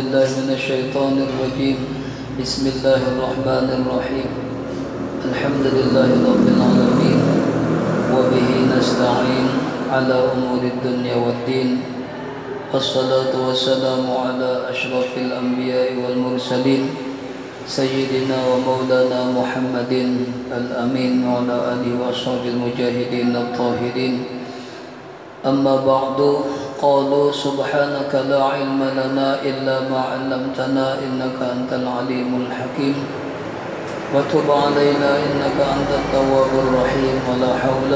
بالله من الشيطان الرجيم. بسم الله الرحمن الرحيم. الحمد لله رب العالمين، وبه نستعين على أمور الدنيا والدين، والصلاة والسلام على أشرف الأنبياء والمرسلين سيدنا ومولانا محمد الأمين وعلى آله وأصحابه المجاهدين الطاهرين. أما بعد، قالوا سبحانك لا علم لنا إلا ما علمتنا إنك أنت العليم الحكيم، وتب علينا إنك أنت التواب الرحيم، ولا حول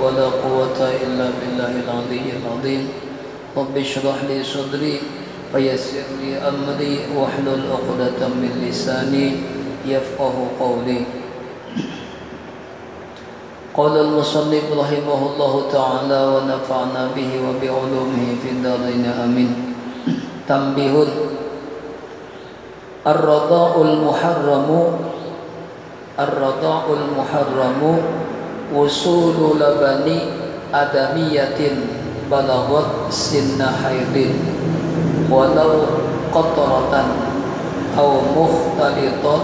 ولا قوة إلا بالله العلي العظيم. رب اشرح لي صدري ويسر لي أمري واحلل عقدة من لساني يفقه قولي. قال المصنف رحمه الله تعالى ونفعنا به وبعلومه في الدارين آمين. تنبيه: الرضاء المحرم وصول لبن آدمية بلغت سن حيض ولو قطرة أو مختلطا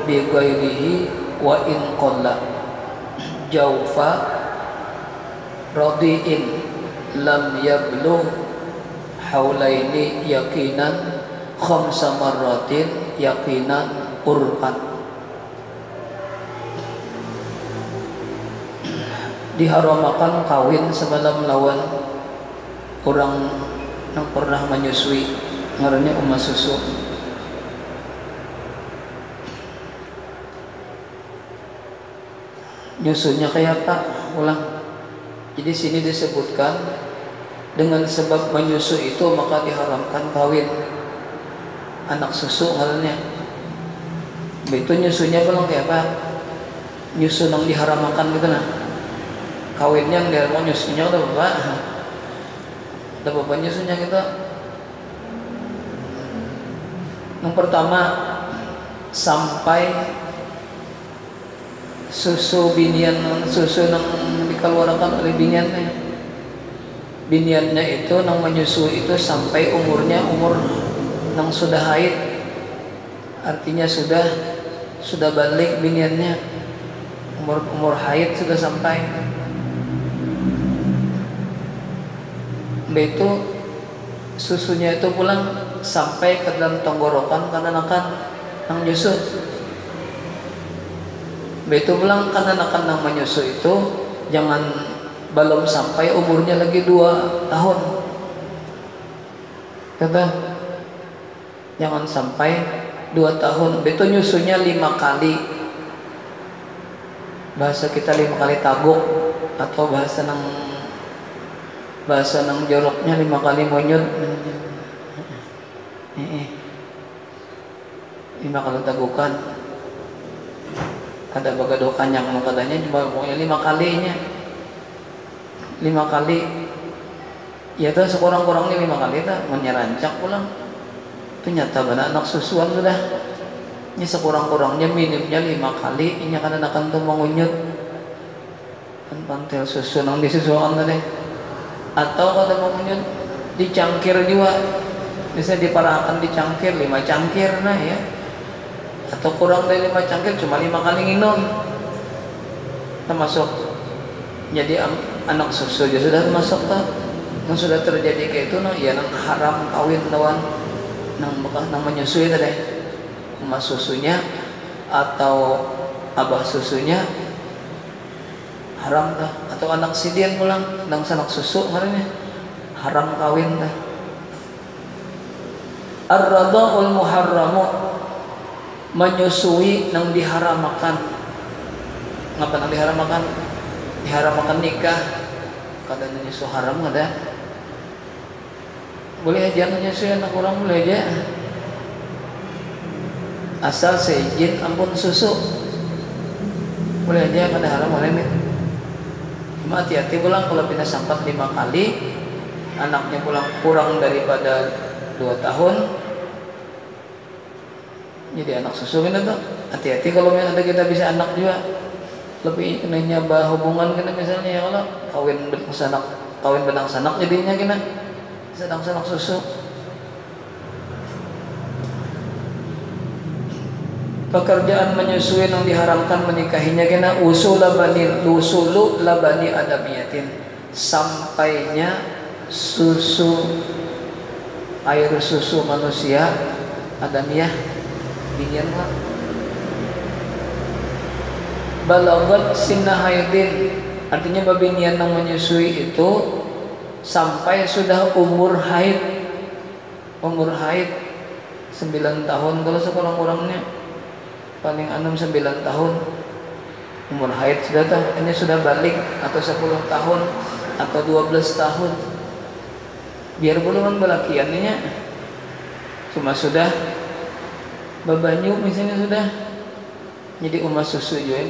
بغيره وإن قل جوف رضيء لم يبلغ حولين يقينا 5 مرات يقينا قربا. Diharamakan kawin semalam lawan orang yang pernah menyusui, ngarannya Umma Susu. Nyusunya kayak apa? Ulang. Jadi sini disebutkan dengan sebab menyusu itu maka diharamkan kawin. Anak susu ngarannya. Itu nyusunya ulang kayak apa? Nyusu yang diharamakan gitu nah. Kawinnya yang diharamkan nyusunya udah bapak. Udah bapak nyusunya gitu. Yang pertama, sampai susu binian, susu yang dikeluarkan oleh biniannya. Biniannya itu yang menyusui itu sampai umurnya umur yang sudah haid, artinya sudah balik biniannya, umur haid sudah sampai. Itu susunya itu pulang sampai ke dalam tenggorokan karena akan nang nyusu. Itu pulang karena akan nang menyusu itu jangan belum sampai umurnya lagi 2 tahun. Kata jangan sampai 2 tahun. Itu nyusunya 5 kali. Bahasa kita 5 kali tabuk, atau bahasa nang joroknya 5 kali monyet. 5 kali tagukan. Ada bagadokan yang katanya cuma pokoknya 5 kalinya. 5 kali. Ya tuh sekurang-kurangnya 5 kali tak menyerancak pulang. Itu nyata benar anak susuan sudah. Ini sekurang-kurangnya minimnya 5 kali. Ini akan tuh mengunyut. Kan pantel susu nang disusuan tadi. Atau kalau mengunyut dicangkir juga. Bisa diparahkan dicangkir 5 cangkir nah ya. Atau kurang dari 5 cangkir cuma 5 kali minum termasuk jadi anak susu juga sudah termasuk tak yang sudah terjadi kayak itu nah ya nang haram kawin lawan nang bekas nang menyusui tadi emak susunya atau abah susunya haram tak, atau anak sidian pulang nang sanak susu ngarannya haram kawin tak. Ar-radha'ul muharramu menyusui nang diharamakan. Ngapa nang diharamakan? Diharamakan nikah. Kada nyusu haram ada. Boleh aja nyusui anak orang, boleh aja. Asal seizin ampun susu. Boleh aja kada haram boleh. Cuma hati-hati pulang kalau pindah sampat 5 kali, anaknya pulang kurang daripada 2 tahun. Jadi anak susu kan itu hati-hati kalau ada kita bisa anak juga lebih kenanya hubungan kena misalnya ya kalau kawin benang sanak jadinya kena sedang susu pekerjaan menyusui yang diharamkan menikahinya kena usulu labani adamiyatin, sampainya air susu manusia adamiyah binian mah balagat sinna haidin, artinya babinian yang menyusui itu sampai sudah umur haid 9 tahun kalau sekurang-kurangnya, paling 9 tahun umur haid sudah ini sudah balik, atau 10 tahun atau 12 tahun biar belum balakiannya, cuma sudah babanyu misalnya sudah jadi umat susu juga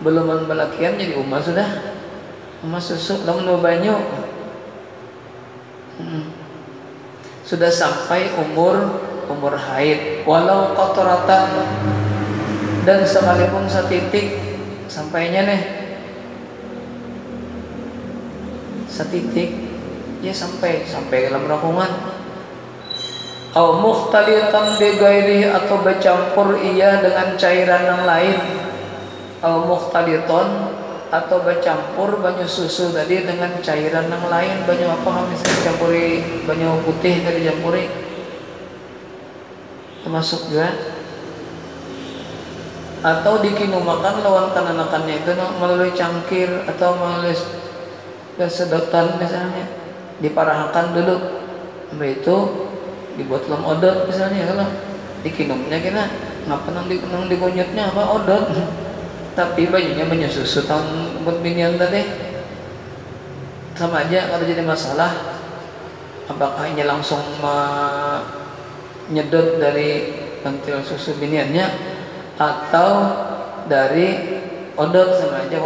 belum balakian jadi umat susu lamun babanyu sudah sampai umur haid, walau qatratan, dan sekalipun setitik sampainya setitik ya sampai dalam rangkungan, au mukhtalitan bi ghairi, atau bercampur ia dengan cairan yang lain, au mukhtaliton, atau bercampur banyu susu tadi dengan cairan yang lain, banyu apa misalnya campuri banyu putih tadi campuri termasuk juga, atau dikinumakan lawan kananakannya itu melalui cangkir atau melalui sedotan misalnya, diparahkan dulu itu dibuat dalam odot misalnya, kalau dikinumnya kena ngapa nang dikunyutnya apa odot tapi bajunya menyusu tahun buat binian tadi sama aja. Kalau jadi masalah apakah ini langsung menyedot dari pentil susu biniannya atau dari odot, sama aja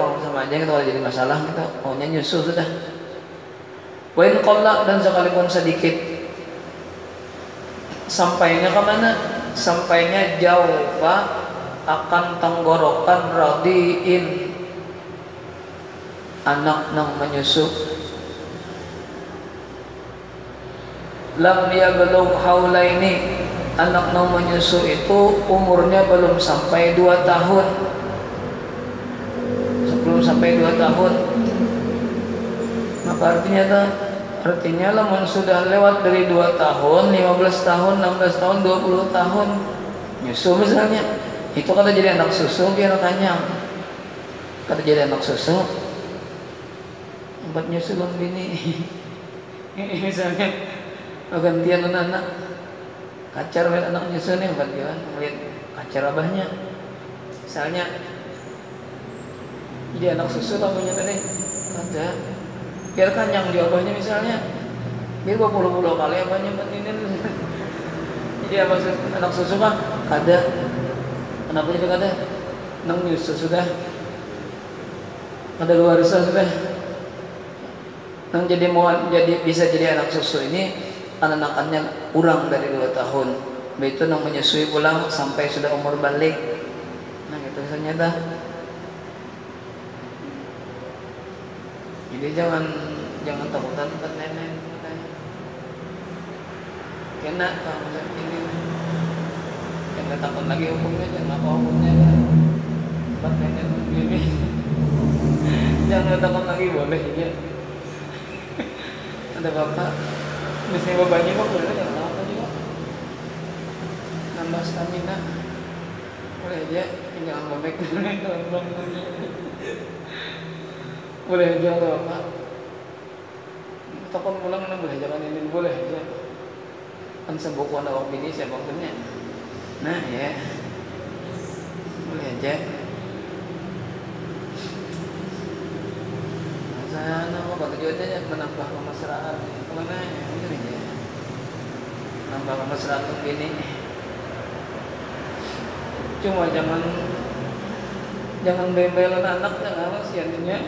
kalau jadi masalah gitu, maunya nyusu sudah. Wain qalla, dan sekalipun sedikit, sampainya ke mana? Sampainya jauh akan tenggorokan radiin, anak nang menyusu. Lam yablugh haulaini, anak nang menyusu itu umurnya belum sampai 2 tahun. Sebelum sampai 2 tahun. Maka artinya lamun sudah lewat dari 2 tahun, 15 tahun, 16 tahun, 20 tahun nyusu misalnya, itu kata jadi anak susu biar kanyang. Kata jadi anak susu buat nyusu bang bini. Misalnya gantian anak kacar anak nyusu nih, gantian melihat kacar abahnya. Misalnya jadi anak susu tamunya tadi ada biar kanyang di abahnya misalnya, biar berpuluh-puluh kali abahnya ini. Jadi apa anak susu kan kada, kenapa jadi kada? Nang nyusu sudah, ada luar sudah. Nang jadi bisa jadi anak susu ini anak-anaknya kurang dari 2 tahun. Begitu nang menyusui pulang sampai sudah umur balik. Nah itu ternyata. Jadi jangan takutan ke nenek. Kena kalau ini jangan takut lagi hukumnya, jangan apa hukumnya buat nenek begini. Jangan takut lagi boleh ya. Ada bapak, misalnya bapaknya kok boleh jangan apa juga. Nambah stamina boleh aja, jangan bebek boleh aja kalau bapak. Takut pulang boleh jangan ini boleh aja. Kan sembukuan awak bini saya bangkutnya. Nah ya boleh aja. Sana apa tujuannya menambah kemesraan. Kemana ya mungkin aja. Menambah kemesraan bini. Cuma jangan bembelan anak, jangan siannya.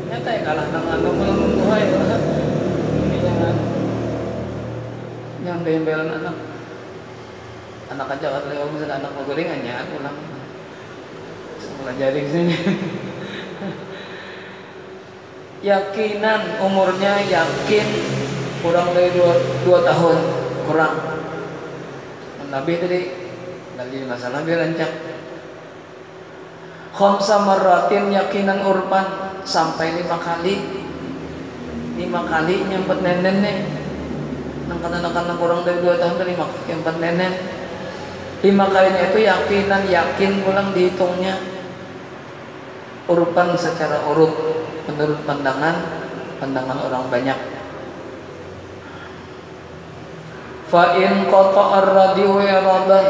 Nyata ya kalah nang anak malam tua ya. Ini jangan bembelan anak aja kalau lewat misalnya anak mau goreng aja pulang sekolah jadi sini. Yakinan umurnya yakin kurang dari 2 tahun kurang. Nabi tadi lagi masalah biar rancak. Khamsa marratin yakinan urban, sampai 5 kali. 5 kali nyempet nenen nih. Nang anak-anak kurang dari 2 tahun dari 5 kali nyempet nenen. 5 kalinya itu yakinan, yakin pulang dihitungnya. Urban secara urut menurut pandangan orang banyak. Fa in qata'a ar-radiu iradan,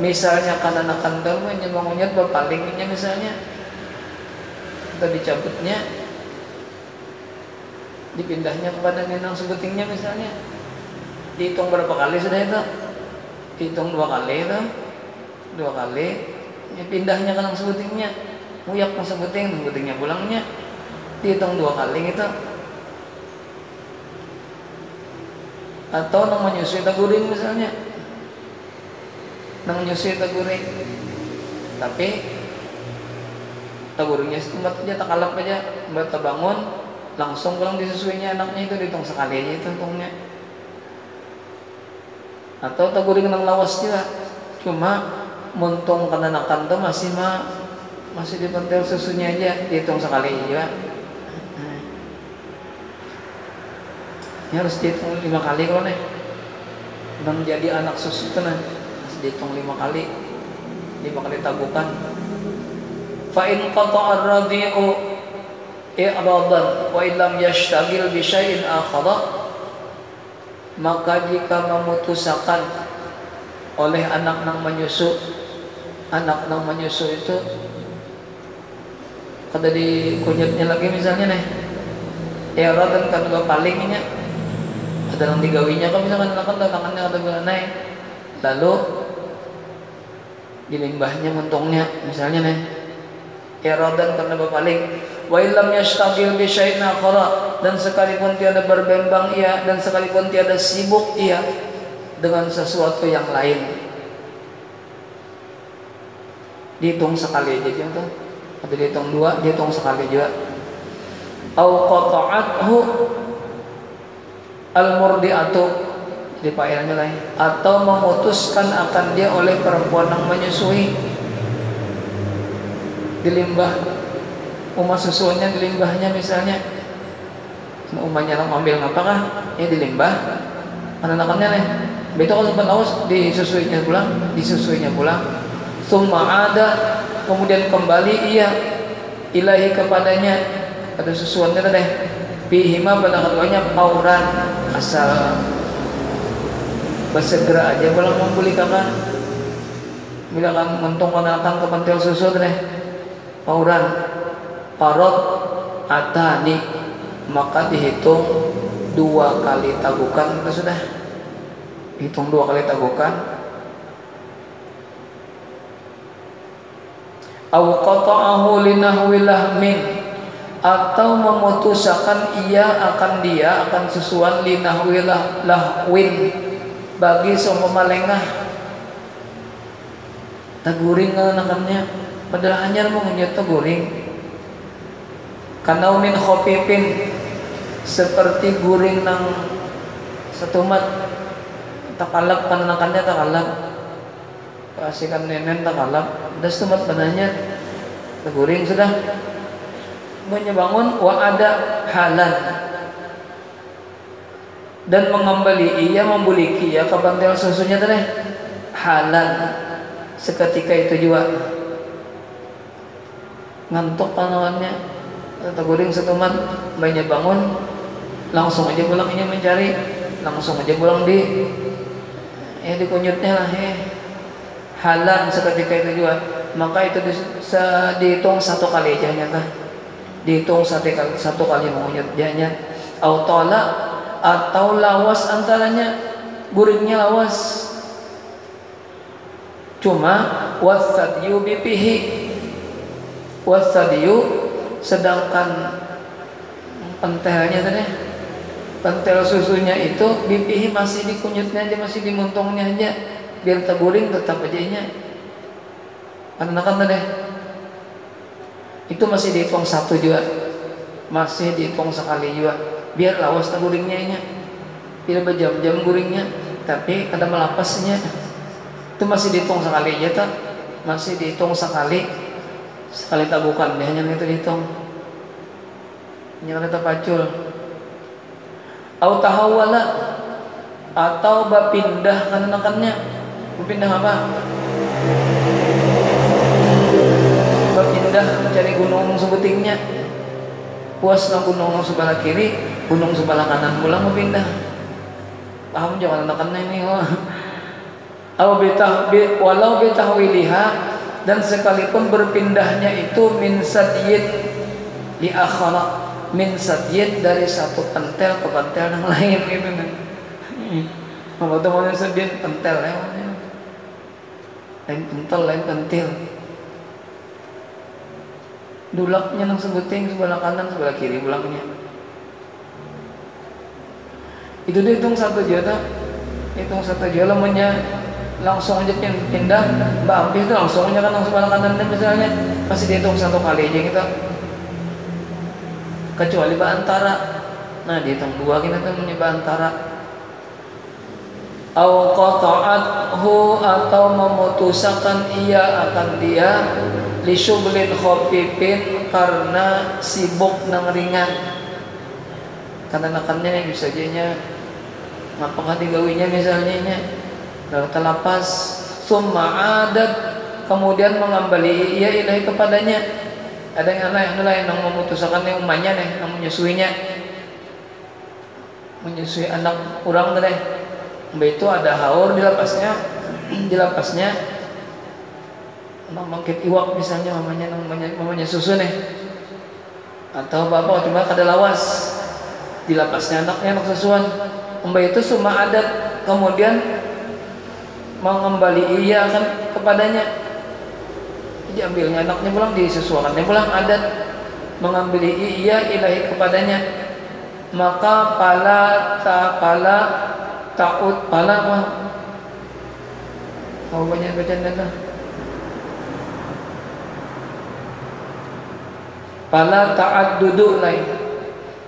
misalnya karena kandal menyemangnya berpalingnya misalnya, atau dicabutnya, dipindahnya kepada nenang sebutingnya misalnya, dihitung berapa kali sudah itu? Dihitung 2 kali itu, 2 kali, ya pindahnya ke nang sebutingnya, muyak nang sebutingnya pulangnya, dihitung 2 kali gitu. Atau nang menyusui taguring misalnya, nang menyusui taguring, tapi taguringnya setempat aja, tak kalap aja, mbak bangun langsung pulang disusuinya anaknya itu dihitung sekali aja itu hitungnya. Atau taguring nang lawas juga, cuma muntung kananakan tuh masih dipentil susunya aja, dihitung sekali aja. Ini harus dihitung 5 kali kalau nih menjadi anak susu itu nah, harus dihitung 5 kali, 5 kali tabukan. Fa in qata'a ar-radi'u i'radan wa illam yashtagil bi syai'in akhar, maka jika memutuskan oleh anak nang menyusu itu kada dikunyitnya lagi misalnya nih, i'radan kan dua palingnya ada yang digawinya kan misalkan tangannya ada naik, lalu dilimbahnya mentongnya misalnya nih, iradan karena berpaling. Wa illam yashtagil bi syai'in akhara, dan sekalipun tiada berbembang ia, dan sekalipun tiada sibuk ia dengan sesuatu yang lain, dihitung sekali aja contoh, atau dihitung 2, dihitung sekali juga. Au qata'athu al-murdi'atu, di pairannya lain, atau memutuskan akan dia oleh perempuan yang menyusui, dilimbah susunya, dilimbahnya misalnya umumnya orang ambil apakah ya dilimbah anak-anaknya nih, betul kalau sempat lawas disusuinya pulang summa ada, kemudian kembali ia ilahi kepadanya, pada susuannya tadi bihima pada keduanya pauran, asal bersegera aja pulang membeli kakak, bila kan mentung kenakan ke pentil susu deh pauran parot atani, maka dihitung 2 kali tabukan, itu sudah hitung 2 kali tabukan. Au qata'ahu linahwi lahmin, atau memutuskan ia akan susuan linahwi lahwin, bagi seumpama lengah taguring anakannya, padahal hanya mengunyat taguring. Karena min khopipin, seperti guring nang setumat, takalap pananakannya takalap, kasihkan nenen takalap, dan setumat pananya taguring sudah menyebangun wa ada halan, dan mengembali ia membuliki ia ke bantal susunya tadi halan, seketika itu juga ngantuk panawannya taguring setumat, banyak bangun langsung aja pulang ini mencari, langsung aja pulang dikunyutnya lah halan, seketika itu juga, maka itu dihitung 1 kali aja nyata, dihitung 1 kali mengunyut jahnya. Autola, atau lawas antaranya, guringnya lawas, cuma wasadiyu bipihi, wasadiyu sedangkan pentelnya tadi, pentel susunya itu bipihi masih dikunyutnya aja, masih dimuntungnya aja, biar taguring tetap aja nya anak-anak tadi itu masih dihitung 1 juga, masih dihitung sekali juga, biar lawas taguringnya nya, tidak berjam-jam guringnya, tapi kada melapasnya, itu masih dihitung sekali aja tak, masih dihitung sekali tabukan dia hanya itu dihitung, hanya kita pacul. Au tahawala, atau bapindah kanakannya, bapindah apa? Bapindah mencari gunung sebutingnya, puas nang gunung sebelah kiri, gunung sebelah kanan pulang bapindah. Paham jangan kanakannya ini. Walau bitahwiliha, dan sekalipun berpindahnya itu min sadyid li akhara, min sadyid dari satu pentel ke pentel yang lain gitu kan. Apa tuh mana sadyid pentel ya, lain pentel lain pentil. Dulaknya nang sebuting sebelah kanan sebelah kiri bulangnya. Itu dihitung 1 juta, hitung 1 juta lamanya langsung aja pindah, Mbak Ampih itu langsung aja kan langsung sebelah kanan dan misalnya masih dihitung 1 kali aja kita, kecuali antara, nah dihitung 2 kita tuh menyebab antara. Au qata'athu, atau memutuskan ia akan dia li syughlin khafifin, karena sibuk nang ringan, karena nakannya bisa jadinya ngapakah digawinya misalnya nya lalu terlapas, summa adat, kemudian mengembali ia ilahi kepadanya. Ada yang lain yang memutuskan yang umanya nih, yang menyusuinya, menyusui anak kurang deh. Itu ada haur di lapasnya, anak mangkit iwak misalnya, mamanya susu nih, atau bapak cuma kada lawas di lapasnya anaknya anak susuan. Itu summa adat, kemudian mengembali ia akan kepadanya, diambilnya anaknya pulang, disesuaikannya pulang adat, mengambil ia ilahi kepadanya. Maka ta'ud pala mah mau banyak bacaan dah, pala ta'addudu lain,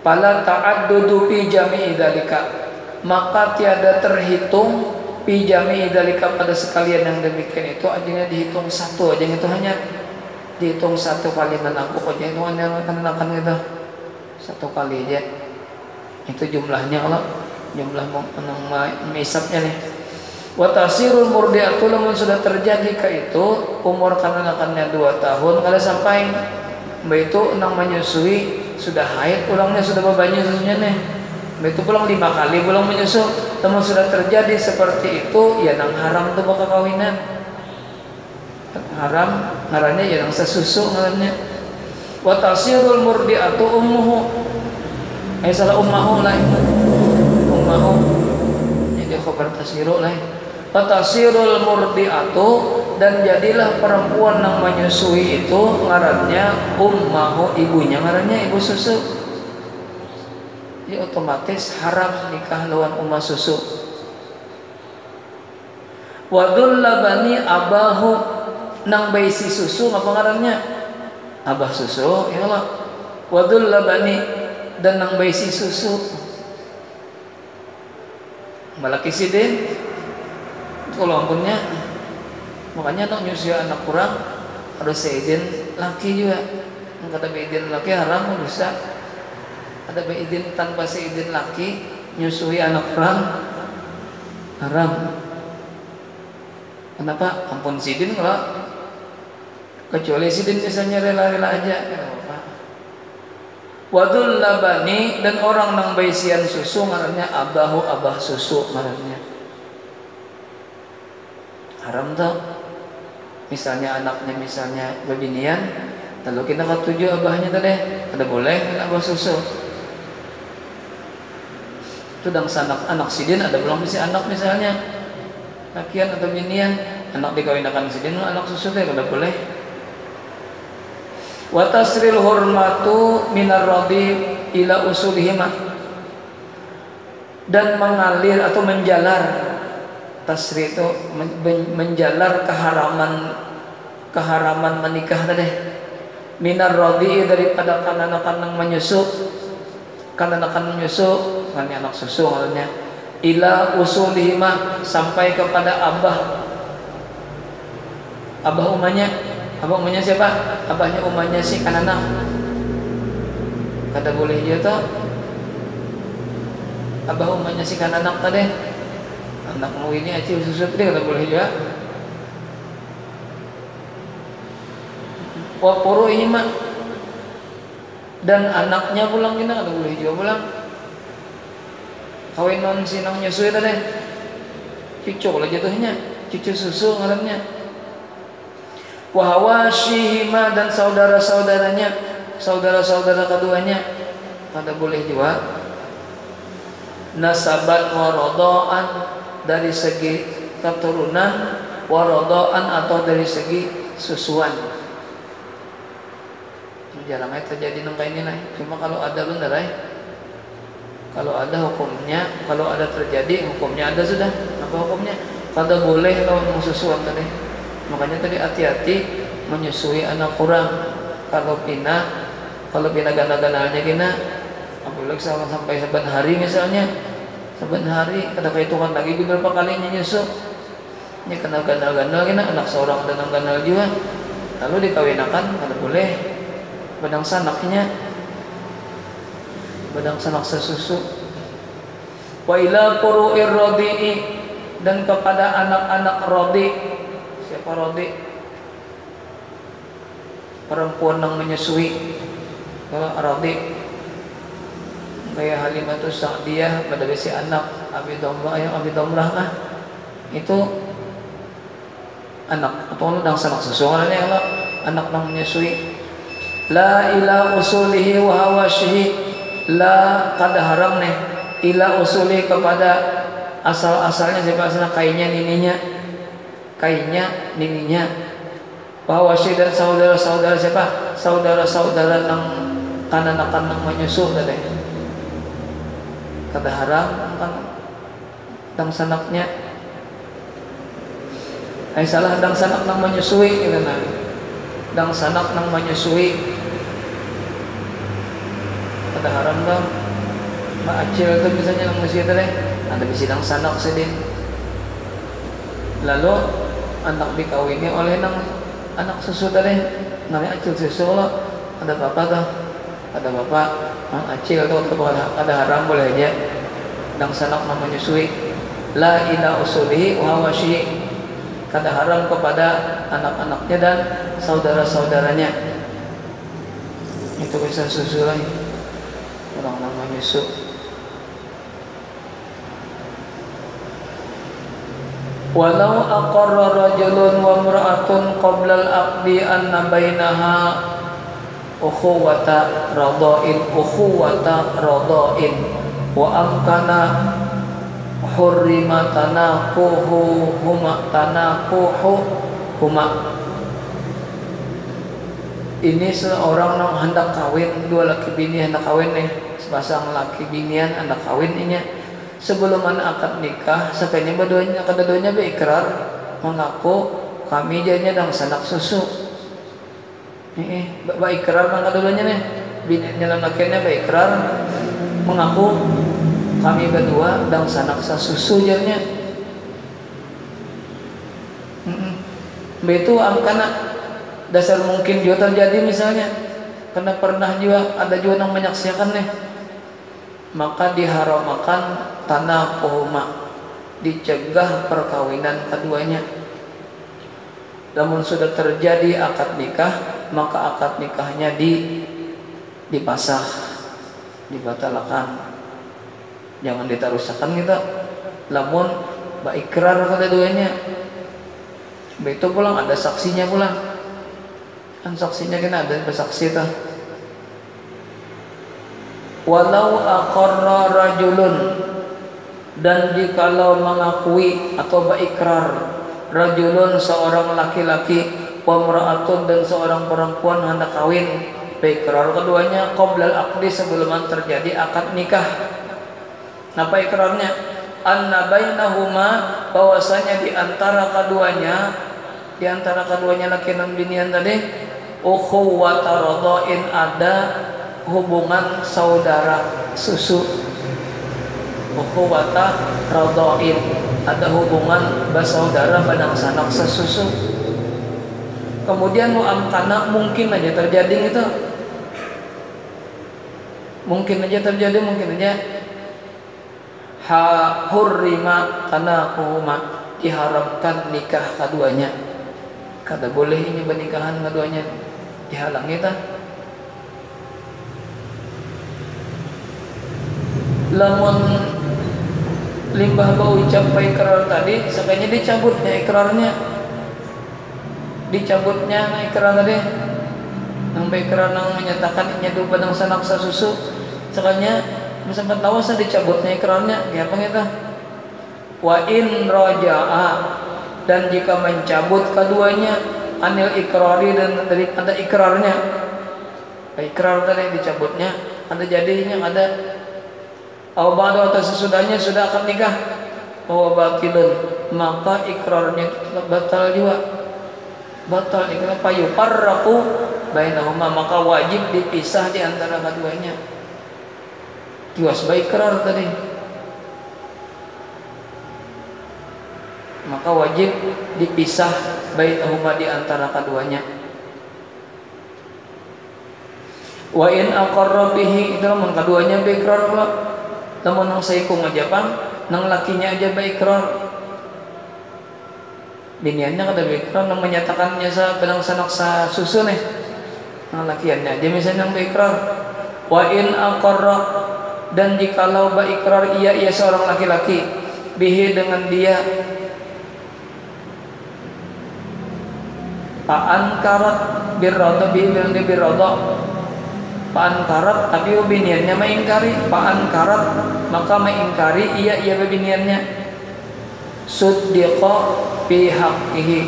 pala ta'addudu fi jami'i dzalika, maka tiada terhitung pijami dalika pada sekalian yang demikian itu, aja dihitung 1 aja, itu hanya dihitung 1 kali menangkuk aja, itu hanya akan kita 1 kali aja, itu jumlahnya. Kalau jumlah mengisapnya nih, watasirul murdiatu, namun sudah terjadi ke itu umur kanak-kanaknya 2 tahun kalau sampai itu nang menyusui sudah haid, ulangnya sudah bebanyu susunya nih, itu pulang 5 kali pulang menyusu, namun sudah terjadi seperti itu, ya nang haram tuh bakal kawinan, haram ngarannya ya nang sesusu ngarannya. Wa tasirul murdiatu ummuhu, salah ummahu lah, ummahu jadi khabar tasiru lah. Wa tasirul murdiatu, dan jadilah perempuan nang menyusui itu ngarannya ummahu, ibunya ngarannya ibu susu. Jadi otomatis haram nikah lawan umah susu. Wadul labani abahu, nang baisi susu apa ngarannya? Abah susu, ya Allah. Wadul labani, dan nang baisi susu. Malaki sidin, kalau ampunnya, makanya nak nyusul anak kurang harus seizin laki juga. Kata seizin laki haram bisa. Ada beizin tanpa seizin laki nyusui anak kurang haram. Kenapa? Ampun sidin kalau kecuali sidin misalnya rela-rela aja. Wadul labani, dan orang nang baisian susu ngarannya abahu, abah susu ngarannya. Haram tuh. Misalnya anaknya misalnya bebinian, lalu kita ketujuh abahnya tadi, ada boleh abah susu. Itu dan anak sidin ada belum bisa anak misalnya lakian atau binian, anak dikawinkan sidin anak susu teh kada boleh. Wa tasril hurmatu minar radi ila usulihima, dan mengalir atau menjalar, tasri itu menjalar keharaman menikah tadi, minar radi daripada kanak-kanak menyusu, kanak-kanak menyusu kan anak susu maksudnya, ila usulihima, sampai kepada abah abah umanya siapa? Abahnya umanya si Kanana. Kada boleh dia tuh. Abah umanya si Kanana tadi. Anak mau ini acil susu dia kada boleh juga. Waporo ini mah. Dan anaknya pulang kita kada boleh juga pulang. Kawin non sinang nyusui tadi. Cucu lah jatuhnya, cucu susu ngarannya. Wahawashihima dan saudara-saudaranya, saudara-saudara keduanya kada boleh juga. Nasaban warodoan dari segi keturunan, warodoan atau dari segi susuan. Jarang terjadi nangka ini lah. Cuma kalau ada benar kalau ada hukumnya, kalau ada terjadi hukumnya ada sudah. Apa hukumnya? Kada boleh lawan susuan tadi. Makanya tadi hati-hati menyusui anak kurang. Kalau pina gana-ganalnya kina, apalagi sampai saban hari misalnya, saban hari kada kehitungan lagi beberapa kalinya nyusu. Ini kena ganal-ganal kina anak seorang dan ganal juga. Lalu dikawinakan kada boleh. Badang sanaknya, badang sanak sesusu. Wa ila quru'ir radi'i dan kepada anak-anak rodi. Siapa rodi? Perempuan yang menyusui. Kalau rodi kayak Halimatus Sa'diyah pada besi anak Abi Domrah lah. Itu anak atau sedang sanak susu karena kalau anak yang menyusui. La ila usulihi wa hawashihi, la kada haram nih ila usulihi kepada asal-asalnya siapa asal kainya nininya bahwa dan saudara-saudara siapa saudara-saudara nang kanan-kanan nang menyusuh tadi kada haram kan dang sanaknya salah dang sanak nang menyusui gitu nah dang sanak nang menyusui kada haram dong maacil itu misalnya nang menyusui tadi ada bisi dang sanak sedih lalu anak dikawini oleh nang anak susu tadi namanya acil susu lo ada bapak tuh ada bapak acil tuh ada haram boleh aja dang sanak nang menyusui la ila usulihi wa hawashihi kada haram kepada anak-anaknya dan saudara-saudaranya itu bisa susu lagi orang namanya susu. Walau aqarra rajulun wa imra'atun qabla al-aqdi anna bainaha ukhuwata radha'in wa amkana hurrima tanakuhuma. Ini seorang yang hendak kawin, dua laki bini hendak kawin nih, sepasang laki binian hendak kawin ini. Sebelum anak akad nikah, sekalinya keduanya berikrar mengaku kami jadinya dang sanak susu. Berikrar nang keduanya nih, bininya dan lakinya berikrar mengaku kami berdua dang sanak susu jadinya. Itu angkana dasar mungkin juga terjadi misalnya karena pernah juga ada juga yang menyaksikan nih, maka diharamakan tanah pohoma, dicegah perkawinan keduanya. Namun sudah terjadi akad nikah, maka akad nikahnya dipasah, dibatalkan, jangan ditarusakan kita. Namun ikrar keduanya, itu pulang ada saksinya pulang, kan saksinya kan ada bersaksi tuh. Walau aqarra rajulun, dan jikalau mengakui atau berikrar rajulun seorang laki-laki wa imra'atun dan seorang perempuan hendak kawin, berikrar keduanya qabla al-aqdi sebelum terjadi akad nikah. Apa ikrarnya? Anna bainahuma, bahwasanya di antara keduanya laki dan binian tadi ukhuwata radha'in, ada hubungan saudara susu. Ukhuwata radha'in, ada hubungan bersaudara badang sanak sesusu. Kemudian mu'amkana mungkin aja terjadi gitu, mungkin aja terjadi, mungkin aja hurrima karena huma diharamkan nikah keduanya, kada boleh ini pernikahan keduanya, dihalang kita. Lamun limbah bau ucap ikrar tadi, sekalinya dicabutnya ikrarnya, dicabutnya ikrar tadi, nang ikrar nang menyatakan nyadu padang sanak sasusu, sekalinya sempat lawasa dicabutnya ikrarnya, kayak apa kita? Wa in raja'a, dan jika mencabut keduanya anil ikrari, dan daripada ikrarnya, ikrar tadi dicabutnya, ada jadinya ada ba'da atau sesudahnya sudah akan nikah, bahwa batilun, maka ikrarnya tetap batal juga, batal ikrar. Fayufarraqu bainahuma, maka wajib dipisah di antara keduanya. Kiwas baik ikrar tadi, maka wajib dipisah bainahuma di antara keduanya. Wa in aqarra bihi, itu lamun keduanya beikrar pula. Lamun nang saikung aja pang, nang lakinya aja beikrar, biniannya kada beikrar, nang menyatakannya sa pedang sanak sa susu nih, nang lakiannya aja misalnya nang beikrar. Wa in aqarra, dan jikalau beikrar ia seorang laki-laki, bihi dengan dia, paan karat birrodo, bihi dengan dia birrodo, paan karat, tapi biniannya mengingkari, paan karat, maka mengingkari ia biniannya, suddiqa fi haqqihi,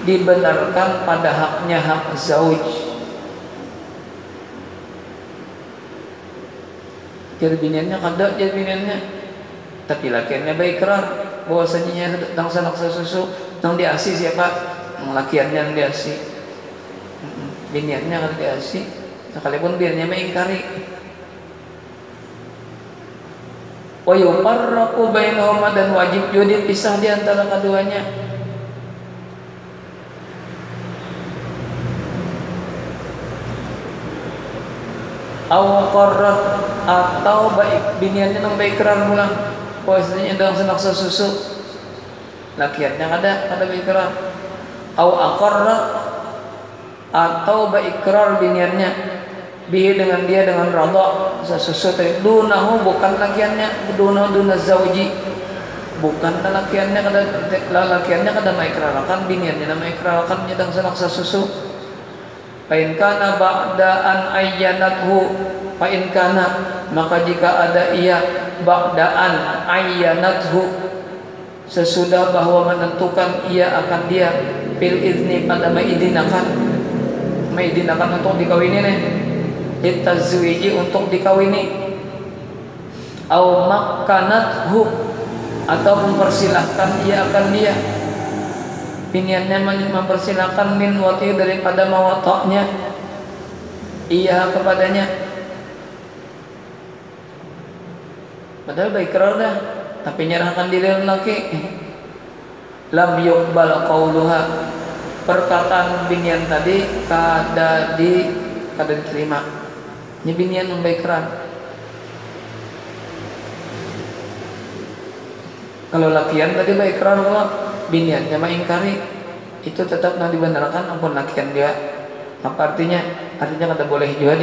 dibenarkan pada haknya, hak zauj. Jadi biniannya kada, jadi biniannya, tapi lakiannya beikrar bahwasanya tentang sanak susu nang diasi siapa, nang lakiannya yang diasi, biniannya kada diasi, sekalipun biniannya mengingkari. Wa yufarraqu bainahuma, dan wajib juga dipisah di antara keduanya. Aw qarrat, atau baik biniannya nang beikrar pula bahwasanya dalam sanak susu, lakiannya kada beikrar. Aw aqarrat, atau beikrar biniannya, bihi dengan dia, dengan radha sesusu tadi, dunahu bukan lakiannya, duna zauji, bukan lakiannya, kada lakiannya kada maikrarakan, biniannya nama ikrarakan nyedang sanak sesusu. Fa in kana ba'da an ayyanathu, fa in kana, maka jika ada ia ba'da an ayyanathu, sesudah bahwa menentukan ia akan dia, bil izni, pada maidinakan untuk dikawini nih, ditazwiji untuk dikawini, au makkanathu, atau mempersilahkan ia akan dia, biniannya mempersilahkan, min wati, daripada mawatoknya iya kepadanya, padahal baikrar dah, tapi nyerahkan diri laki, lam yuqbal qauluha, perkataan binian tadi kada diterima. Ini binian membaikran. Kalau lakian tadi baikran, kalau biniannya mengingkari, itu tetap nanti dibenarkan ampun lakian dia. Apa artinya? Artinya kada boleh juga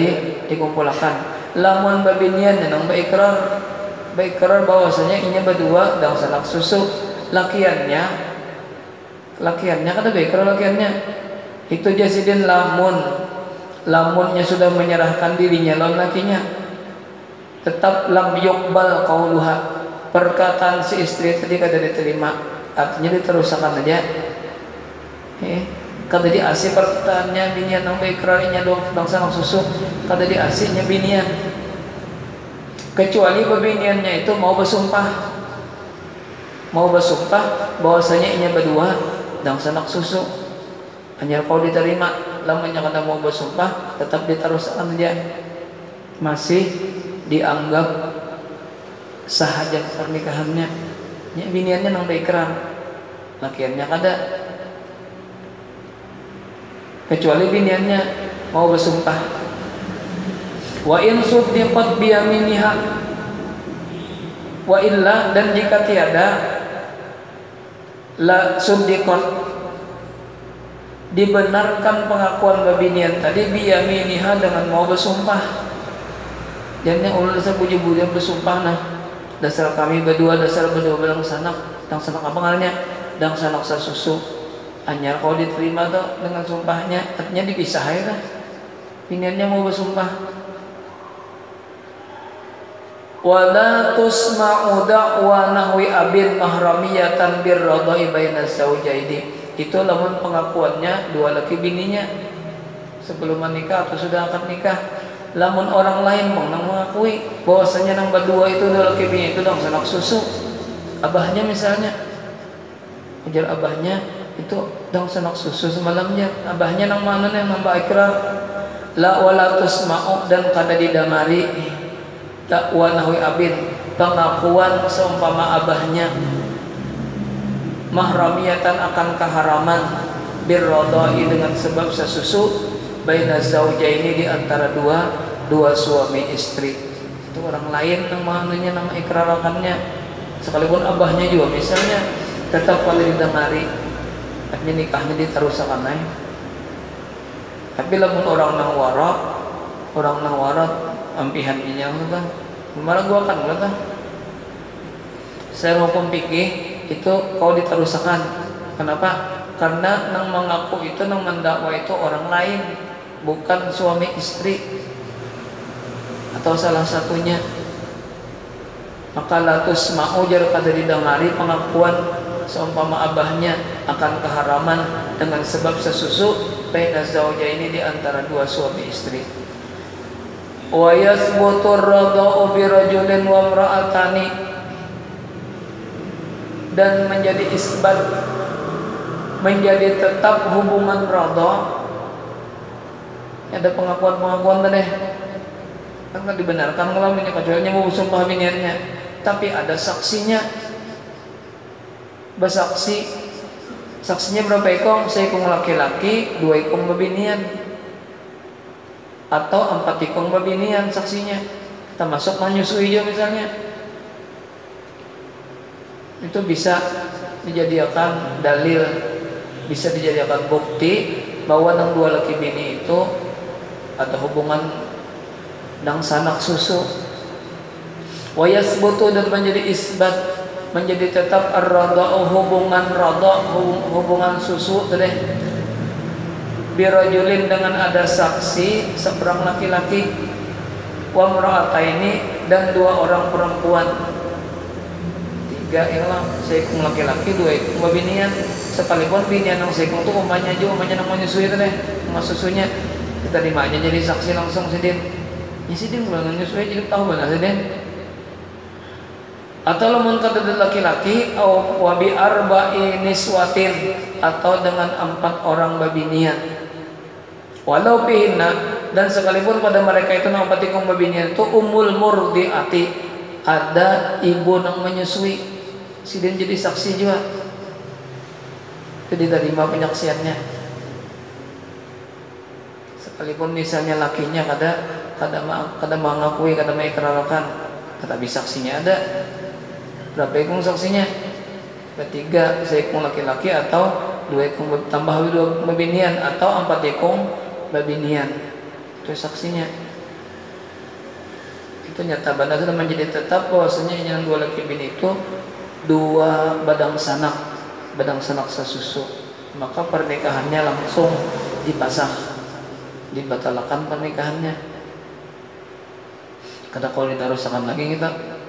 dikumpulkan. Lamun babinian nang baikrar bahwasanya inya berdua dan sanak susu, lakiannya kada baikrar, lakiannya itu jasidin, lamunnya sudah menyerahkan dirinya lawan lakinya, tetap lam yuqbal qauluha, perkataan si istri tadi kada diterima, artinya diteruskan aja. Kada diasi perkataannya binian nang baikrarinya dong bangsa nang susu, kada diasinya binian, kecuali biniannya itu mau bersumpah bahwasanya inya berdua dan sanak susu, hanya kau diterima. Lamunnya kada mau bersumpah, tetap diteruskan aja, masih dianggap sah aja pernikahannya. Nya biniannya nang baikrar, lakiannya kada. kecuali biniannya mau bersumpah. Wa in suddiqat biyaminiha wa illa, dan jika tiada la suddiqat dibenarkan pengakuan babinian tadi biyaminiha dengan mau bersumpah. Jangan ulun dasar buji-buji yang bersumpah nah dasar kami berdua belang sanak apa ngarannya dang sanak sasusu anyar kalau diterima tuh dengan sumpahnya artinya dipisah ya kan biniannya mau bersumpah. Wala tusma'u da'wa nahwi abin mahramiyatan birradai baina zawjaini, itu lamun pengakuannya dua laki bininya sebelum menikah atau sudah akad nikah. Lamun orang lain nang mengakui bahwasanya nang berdua itu dua laki bini itu dong sanak susu, abahnya misalnya ujar abahnya itu dong sanak susu semalamnya, abahnya nang mana yang nambah ikrar. La wala tusma'u, dan kada didamari dakwa nahwi abin pengakuan seumpama abahnya mahramiyatan akan keharaman birrodai dengan sebab sesusu baina zaujaini di antara dua suami istri. Itu orang lain yang maknanya nama ikrarakannya sekalipun abahnya juga misalnya tetap pada didengari artinya nikahnya diterusakan naik. Tapi lamun orang nang warat ampihan inyang tu kan kemarin gua kan kan saya hukum fikih itu kau diterusakan. Kenapa? Karena nang mengaku itu nang mendakwa itu orang lain, bukan suami istri atau salah satunya. Maka latus mau jar kada didengari pengakuan seumpama abahnya akan keharaman dengan sebab sesusu baina zaujaini di antara dua suami istri. Wa yathbutu ar-rada'u bi rajulin wa imra'atani, dan menjadi isbat menjadi tetap hubungan radha. Ada pengakuan tadi kan dibenarkan kalau kecuali mau sumpah biniannya, tapi ada saksinya. Bersaksi, saksinya berapa ekong? Seekong laki-laki, 2 ekong babinian, atau 4 ekong babinian saksinya, termasuk menyusui juga misalnya. Itu bisa dijadikan dalil, bisa dijadikan bukti bahwa nang 2 laki bini itu ada hubungan nang sanak susu. Wa yasbutu, dan menjadi isbat menjadi tetap ar-rada'u hubungan hubungan susu tadi birajulin dengan ada saksi seorang laki-laki wa imra'ataini, dan 2 orang perempuan. 3 ialah seekong laki-laki 2 ekong babinian, sekalipun binian yang seekong itu umanya nang menyusui tadi mas susunya kita dimanya jadi saksi langsung sidin ya sidin kalau menyusui jadi tahu benar sidin. Atau lamun kada laki-laki au wa bi arba'i niswatin, atau dengan 4 orang babinian. Walau fihinna, dan sekalipun pada mereka itu nang 4 ekong babinian itu umul murdiati, ada ibu nang menyusui, sidin jadi saksi juga. Itu diterima penyaksiannya. Sekalipun misalnya lakinya kada mengakui, kada mengikrarkan, tetapi saksinya ada. Berapa ekong saksinya? 3 seekong laki-laki atau 2 ekong tambah 2 babinian atau 4 ekong babinian. Itu saksinya. Itu nyata benar sudah menjadi tetap bahwasanya yang 2 laki bini itu 2 badang sanak sesusu. Maka pernikahannya langsung dipasah, dibatalkan pernikahannya. Kada kalau ditarusakan lagi kita.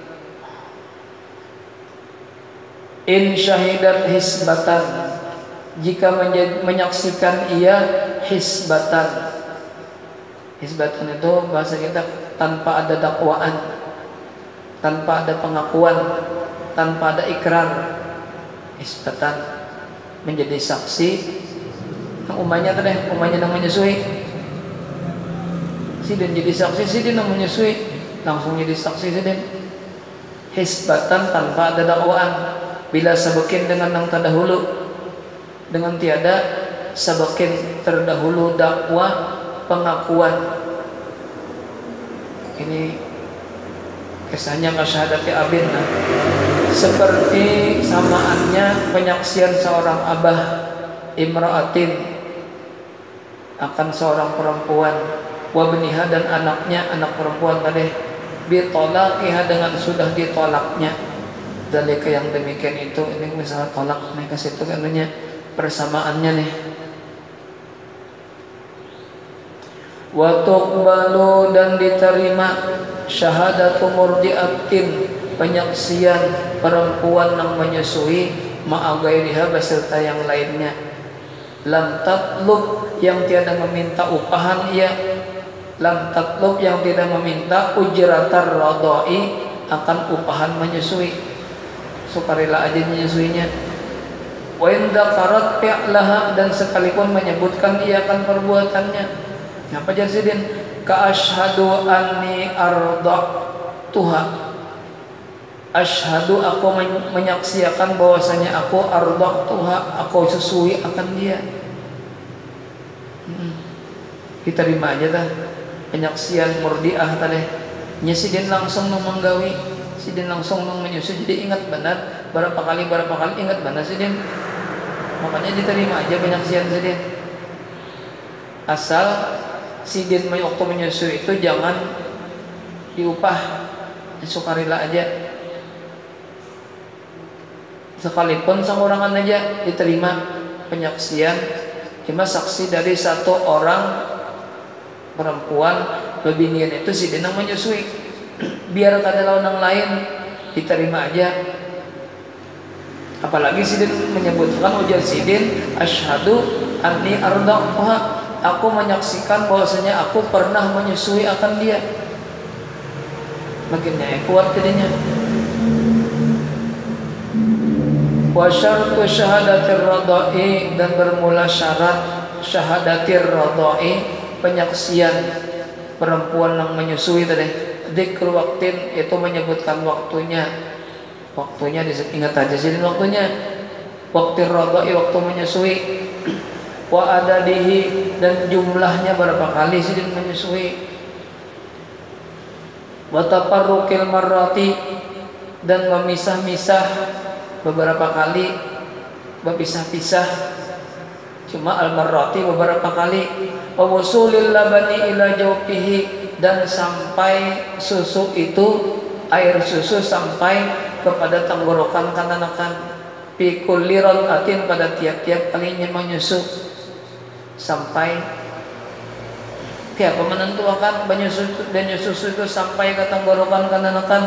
In syahidat hisbatan, jika menyaksikan ia hisbatan. Hisbatan itu bahasa kita tanpa ada dakwaan, tanpa ada pengakuan, tanpa ada ikrar. Hisbatan menjadi saksi. Yang umanya nang menyusui, sidin jadi saksi, sidin nang menyusui langsung jadi saksi sidin. Hisbatan tanpa ada dakwaan, bila sebekin dengan nang terdahulu, dengan tiada sabakin terdahulu dakwah pengakuan. Ini kisahnya masyahadati abin, seperti samaannya penyaksian seorang abah imra'atin akan seorang perempuan, wabniha dan anaknya, anak perempuan tadi, bitolakiha dengan sudah ditolaknya. Dalika yang demikian itu, ini misalnya tolak nih ke situ katanya persamaannya nih. Wa tuqbalu dan diterima syahadatu murdiatin penyaksian perempuan yang menyusui ma'agairiha beserta yang lainnya. Lam tatlub yang tiada meminta upahan ia, lam tatlub yang tidak meminta ujratar radai akan upahan menyusui, sukarela aja menyusuinya. Wa in dzakarat fi'laha dan sekalipun menyebutkan ia akan perbuatannya. Apa jasidin ka asyhadu anni arda'tuha, asyhadu aku menyaksikan bahwasanya aku arda'tuha, aku susui akan dia. Kita terima aja dah penyaksian murdiah tadi. Nya sidin langsung menggawi, sidin langsung menyusui, jadi ingat benar berapa kali ingat benar sidin. Makanya diterima aja penyaksian sidin. Asal sidin waktu menyusui itu jangan diupah, sukarela aja. Sekalipun seorangan aja diterima penyaksian, cuma saksi dari satu orang perempuan bebinian itu sidin yang menyusui, biar kada lawan yang lain diterima aja. Apalagi sidin menyebutkan ujar sidin asyhadu anni arda'tuha, aku menyaksikan bahwasanya aku pernah menyusui akan dia. Makinnya kuat jadinya. Wa syartu syahadatir radai dan bermula syarat syahadatir radai penyaksian perempuan yang menyusui tadi. Dzikr waktin itu menyebutkan waktunya. Waktunya diingat aja sih waktunya. Waktu radai waktu menyusui. Wa adadihi dan jumlahnya berapa kali sih menyusui. Wa tafarruqil marrati dan memisah-misah beberapa kali, berpisah-pisah. Cuma al-marrati beberapa kali. Wa wusulil labani ila jawfihi dan sampai susu itu, air susu sampai kepada tenggorokan kanan-kanan. Fi kulli radatin pada tiap-tiap kalinya menyusu, sampai tiap menentukan menyusu dan susu itu sampai ke tenggorokan kanan-kanan.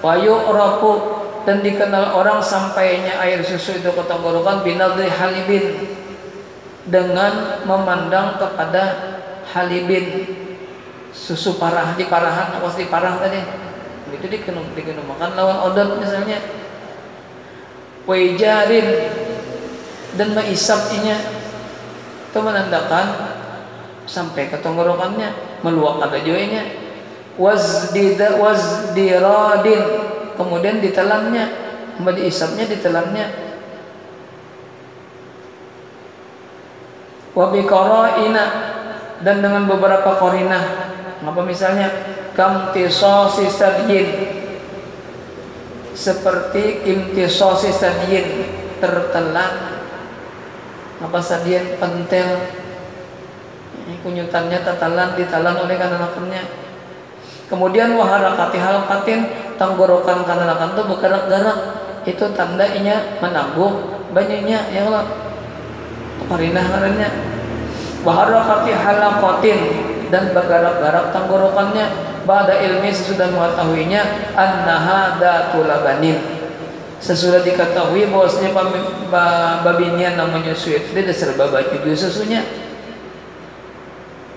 Wa yu'rafu dan dikenal orang sampainya air susu itu ke tenggorokan binadri halibin, dengan memandang kepada halibin, susu parah, di parahan, awas di parah tadi itu dikenal makan lawan odot misalnya. Wajarin dan mengisapnya itu menandakan sampai ke tenggorokannya, meluak ada joinya. Wazdiradin kemudian ditelannya, kembali diisapnya, ditelannya. Wabiqara'ina dan dengan beberapa qarinah. Apa misalnya kamtisasi sadyin, seperti imtisasi sadyin, tertelan. Apa sadyin? Pentel. Ini kunyutannya tertelan, ditelan oleh kanan-kanannya. Kemudian waharakati halqatin, tenggorokan kanan-kanan itu bergerak-gerak, itu tandanya menanggung banyaknya ya Allah. Qarinah ngarannya. Waharakati halaqatin dan bergerak-gerak tenggorokannya ba'da ilmi sesudah mengetahuinya annaha datul labanin, sesudah diketahui bahwasanya babinian namanya susu itu dasar baba nyuju susunya,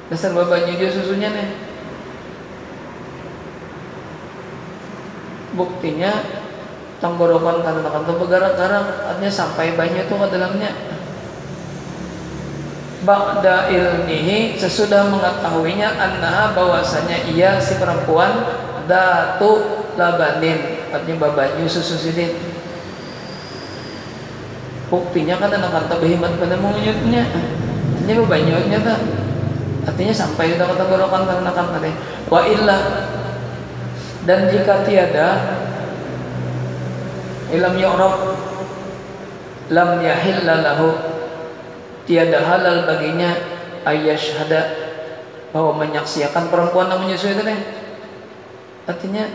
dasar baba nyuju susunya nih. Buktinya tenggorokan kanan-kanan itu bergerak-gerak, artinya sampai banyak itu ke dalamnya. Ba'da ilmihi sesudah mengetahuinya annaha bahwasanya ia si perempuan datu labanin, artinya babanya susu sidin. Buktinya kan anak kata behimat pada mengunyutnya. Artinya bebanyutnya tak. Artinya sampai kita kata gorokan karena kata wa illa, dan jika tiada ilam yu'rab lam yahilla lahu, tiada halal baginya ayyashhada, bahwa menyaksikan perempuan yang menyusui itu deh. Artinya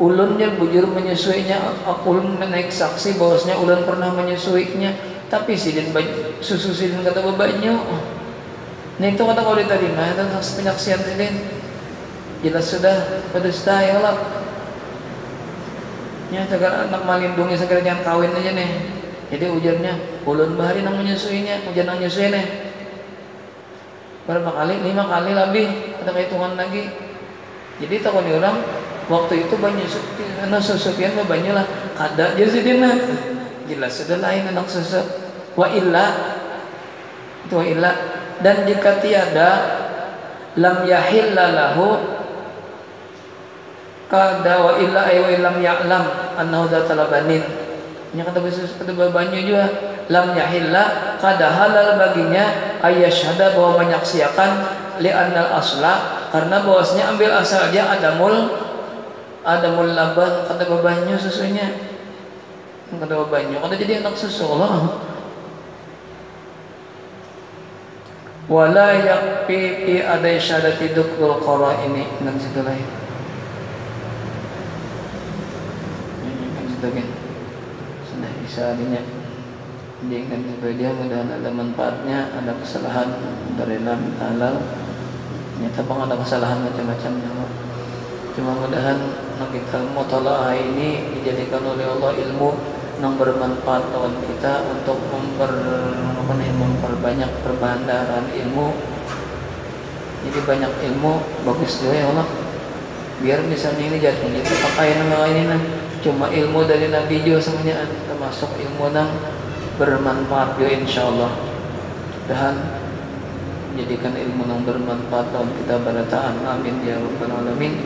ulunnya bujur menyusuinya, ulun menaik saksi bahwasanya ulun pernah menyusuinya, tapi sidin susu sidin kata bebanyu. Nah itu kata kalau diterima itu penyaksian sidin jelas sudah pedusta ya Allah. Ya segala anak melindungi segala jangan kawin aja nih. Jadi ujarnya ulun bahari nang menyusuinya, ujar nang nyusui nih. Berapa kali? 5 kali lebih, ada hitungan lagi. Jadi takut orang waktu itu banyak susupian banyak lah kada aja sih dina jelas sudah lain anak susu. Wa illa, itu wa illa, dan jika tiada lam yahilla lahu, kada wa illa ay wa lam ya'lam annahu datala banin. Nya kata banyak juga lam yahilla, kada halal baginya ayyasyhada, bahwa menyaksikan li annal asla, karena bahwasanya ambil asalnya adamul laban, kata babanyu susunya, kata babanyu kata jadi anak susu Allah. Wala yakfi fi adai syadati dukrul qara ini nan situ lain. Ini kan situ kan. Sudah isarinya. Jadi kan supaya dia mudah ada manfaatnya, ada kesalahan dari Allah Ta'ala. Nyata bang ada kesalahan macam-macamnya. Cuma mudahan kita mutalaah ini dijadikan oleh Allah ilmu yang bermanfaat lawan kita untuk memperbanyak perbandaran ilmu. Jadi banyak ilmu bagus juga ya Allah. Biar misalnya ini jatuh kita pakai nama ini nah. Cuma ilmu dari Nabi juga semuanya termasuk ilmu yang bermanfaat juga insyaallah. Dan jadikan ilmu yang bermanfaat lawan kita barataan. Amin ya rabbal alamin.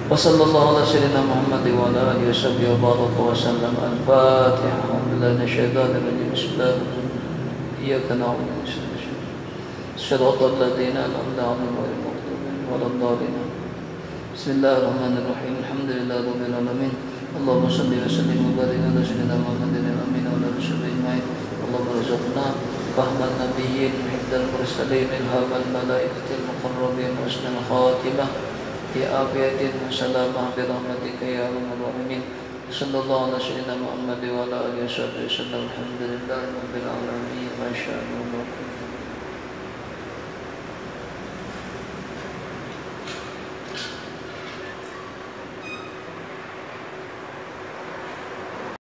وصلى الله على سيدنا محمد وعلى آله وصحبه وبارك وسلم. الفاتحة. أعوذ بالله من الشيطان الرجيم. بسم الله الرحمن الرحيم. إياك نعبد وإياك نستعين. صراط الذين أنعمت عليهم غير المغضوب عليهم ولا الضالين. بسم الله الرحمن الرحيم. الحمد لله رب العالمين. اللهم صل وسلم وبارك على سيدنا محمد الأمين وعلى آله وصحبه أجمعين. اللهم ارزقنا فهم النبيين وحفظ المرسلين إلهام الملائكة المقربين وحسن الخاتمة في آفية وسلامة برحمتك يا أرحم الراحمين. صلى الله على سيدنا محمد وعلى آله وصحبه وسلم. الحمد لله رب العالمين. ما شاء الله.